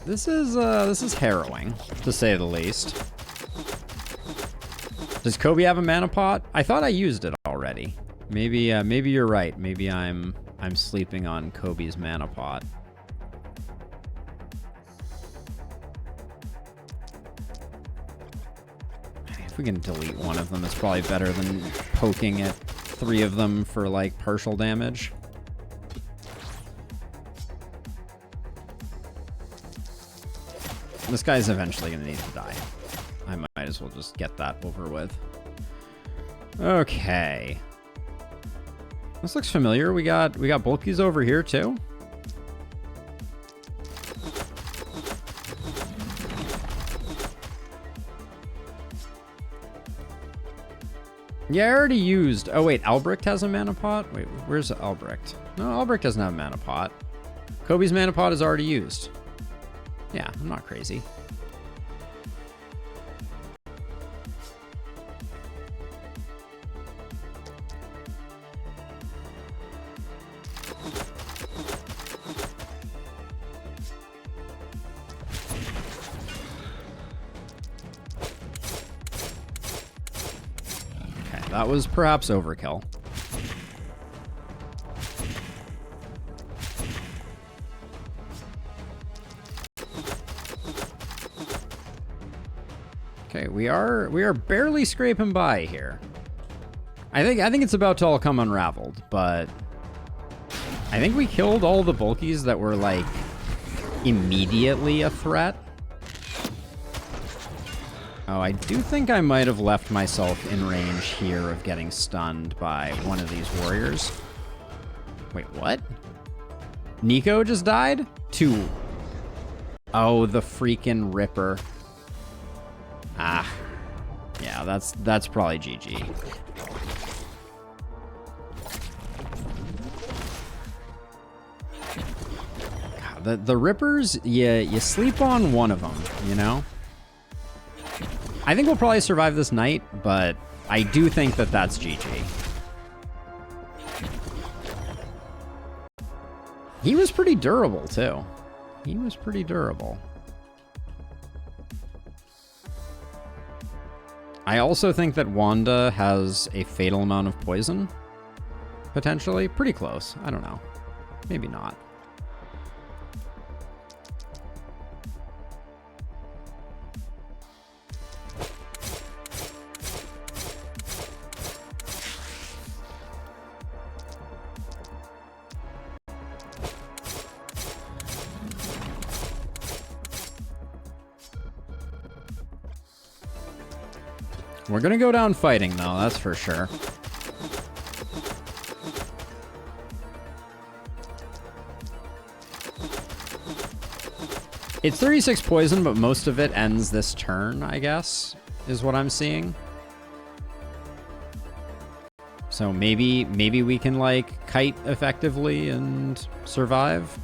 This is harrowing, to say the least. Does Kobe have a mana pot? I thought I used it already. Maybe you're right. Maybe I'm sleeping on Kobe's mana pot. If we can delete one of them, it's probably better than poking at 3 of them for like partial damage. This guy's eventually gonna need to die. I might as well just get that over with. Okay. This looks familiar. We got bulkies over here too. Yeah, I already used... Oh, wait. Albrecht has a mana pot? Wait, where's Albrecht? No, Albrecht doesn't have a mana pot. Kobe's mana pot is already used. Yeah, I'm not crazy. That was perhaps overkill. Okay, we are barely scraping by here. I think it's about to all come unraveled, but I think we killed all the bulkies that were like immediately a threat. Oh, I do think I might have left myself in range here of getting stunned by one of these warriors. Wait, what? Nico just died? 2. Oh, the freaking Ripper. Ah. Yeah, that's probably GG. God, the Rippers, you sleep on one of them, you know? I think we'll probably survive this night, but I do think that that's GG. He was pretty durable, too. He was pretty durable. I also think that Wanda has a fatal amount of poison, potentially. Pretty close. I don't know. Maybe not. We're gonna go down fighting, though, that's for sure. It's 36 poison, but most of it ends this turn, I guess, is what I'm seeing. So maybe we can, like, kite effectively and survive.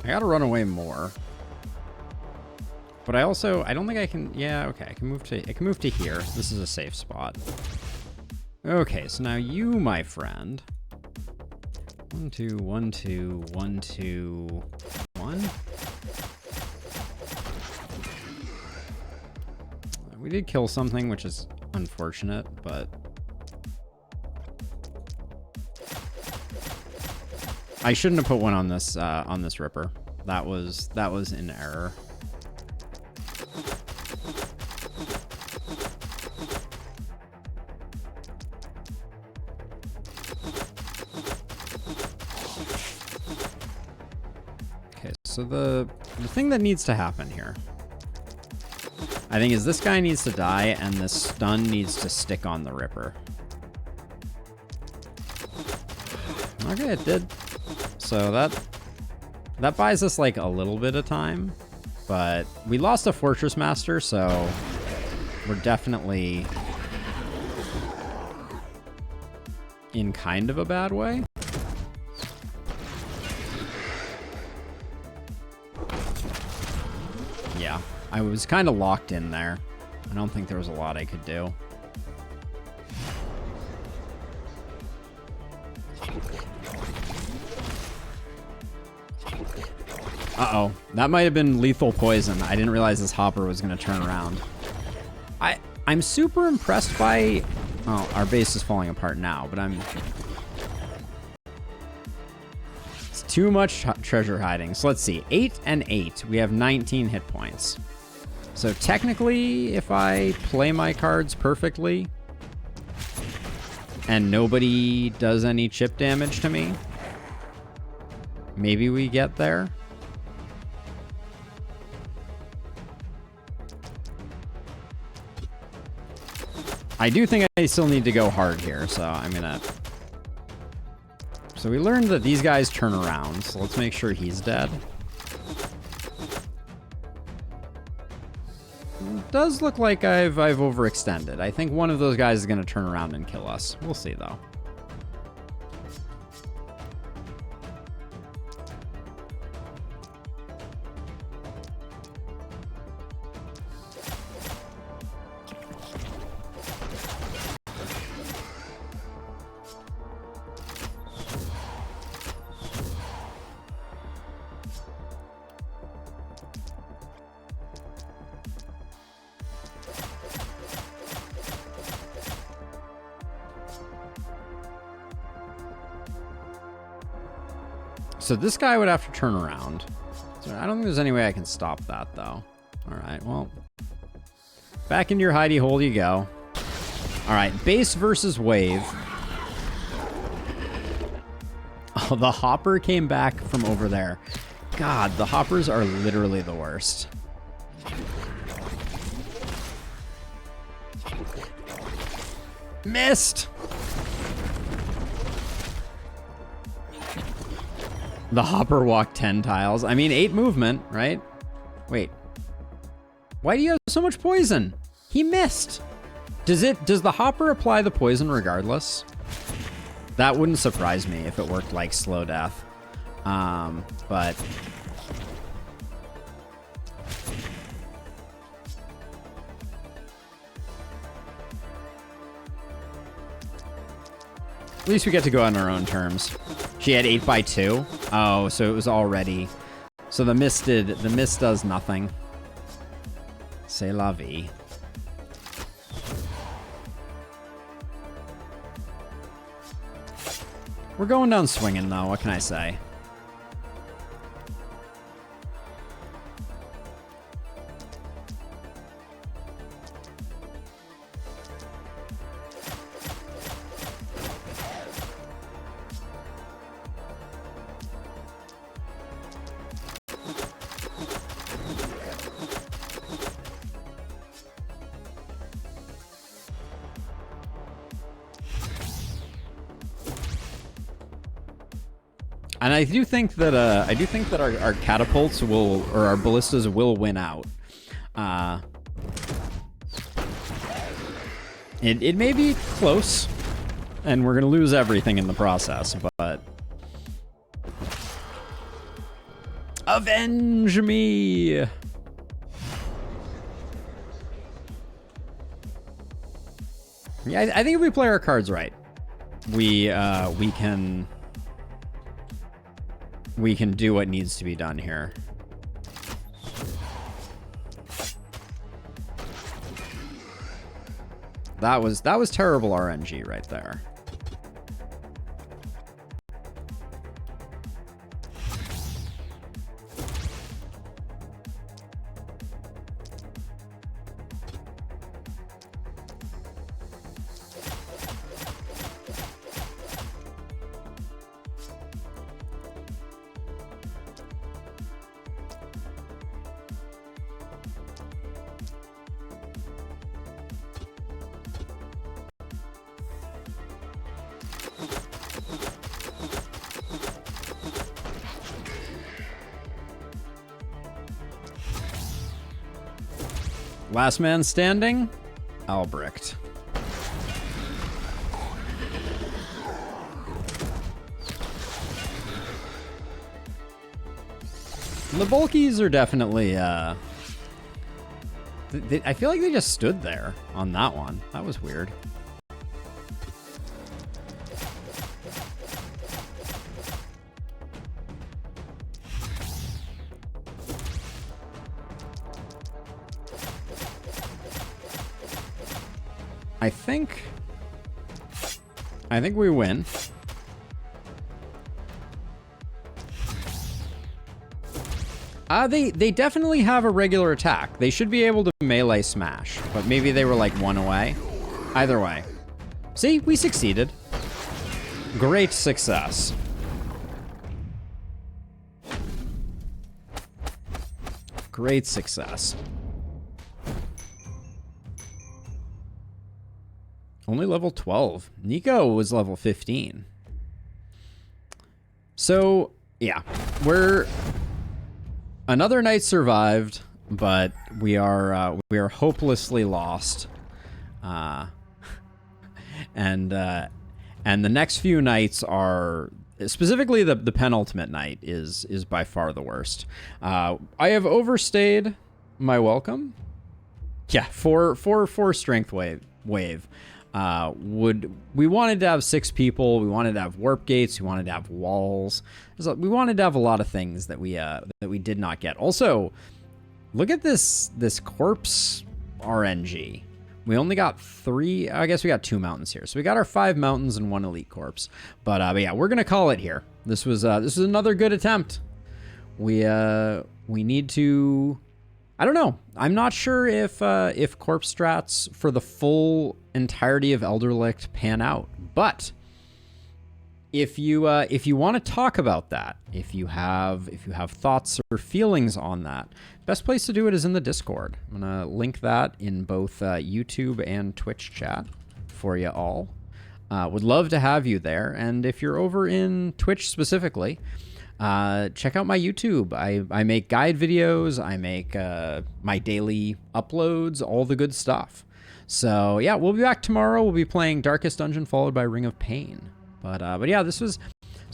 I gotta run away more. But I don't think I can, yeah, okay, I can move to here. This is a safe spot. Okay, so now you, my friend. 1, 2, 1, 2, 1, 2, 1. We did kill something, which is unfortunate, but I shouldn't have put one on this Ripper. That was in error. Okay, so the thing that needs to happen here, I think, is this guy needs to die and the stun needs to stick on the Ripper. Okay, it did. So that buys us like a little bit of time, but we lost a Fortress Master, so we're definitely in kind of a bad way. Yeah, I was kind of locked in there. I don't think there was a lot I could do. Uh-oh. That might have been lethal poison. I didn't realize this hopper was going to turn around. I'm super impressed by... Oh, our base is falling apart now, but it's too much treasure hiding. So let's see. 8 and 8. We have 19 hit points. So technically, if I play my cards perfectly and nobody does any chip damage to me, maybe we get there. I do think I still need to go hard here, so I'm gonna... So we learned that these guys turn around, so let's make sure he's dead. It does look like I've overextended. I think one of those guys is gonna turn around and kill us. We'll see, though. So this guy would have to turn around. So I don't think there's any way I can stop that, though. All right, well. Back into your hidey hole you go. All right, base versus wave. Oh, the hopper came back from over there. God, the hoppers are literally the worst. Missed! The hopper walked 10 tiles. I mean, 8 movement, right? Wait. Why do you have so much poison? He missed. Does the hopper apply the poison regardless? That wouldn't surprise me if it worked like slow death. But... At least we get to go on our own terms. She had 8x2. Oh, so it was already. So the mist does nothing. C'est la vie. We're going down swinging, though. What can I say? And I do think that our catapults will, or our ballistas will win out. It may be close, and we're gonna lose everything in the process, but avenge me! Yeah, I think if we play our cards right, we can do what needs to be done here. That was terrible RNG right there. Last man standing, Albrecht. The bulkies are definitely, I feel like they just stood there on that one. That was weird. I think we win. They definitely have a regular attack. They should be able to melee smash, but maybe they were like one away. Either way. See, we succeeded. Great success. Great success. Only level 12. Nico was level 15. So, yeah. Another night survived, but we are hopelessly lost. And the next few nights are, specifically the penultimate night is by far the worst. I have overstayed my welcome. Yeah, for strength wave. We wanted to have 6 people. We wanted to have warp gates. We wanted to have walls. We wanted to have a lot of things that we did not get. Also, look at this corpse RNG. We only got 3. I guess we got 2 mountains here. So we got our 5 mountains and 1 elite corpse. But yeah, we're gonna call it here. This was another good attempt. We need to. I don't know. I'm not sure if corpse strats for the full entirety of Elderlicht pan out, but if you want to talk about that, if you have thoughts or feelings on that, best place to do it is in the Discord. I'm gonna link that in both YouTube and Twitch chat for you all. Would love to have you there, and if you're over in Twitch specifically, check out my YouTube. I make guide videos. I make my daily uploads, all the good stuff. So yeah, we'll be back tomorrow. We'll be playing Darkest Dungeon followed by Ring of Pain. But yeah, this was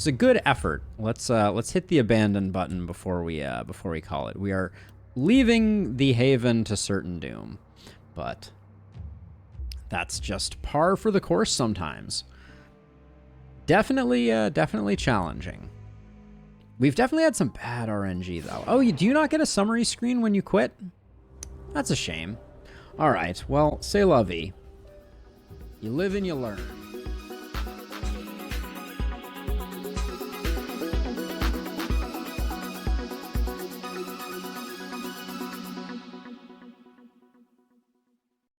a good effort. Let's hit the abandon button before we call it. We are leaving the haven to certain doom, but that's just par for the course sometimes. Definitely challenging. We've definitely had some bad RNG, though. Oh, do you not get a summary screen when you quit? That's a shame. All right, well, c'est la vie. You live and you learn.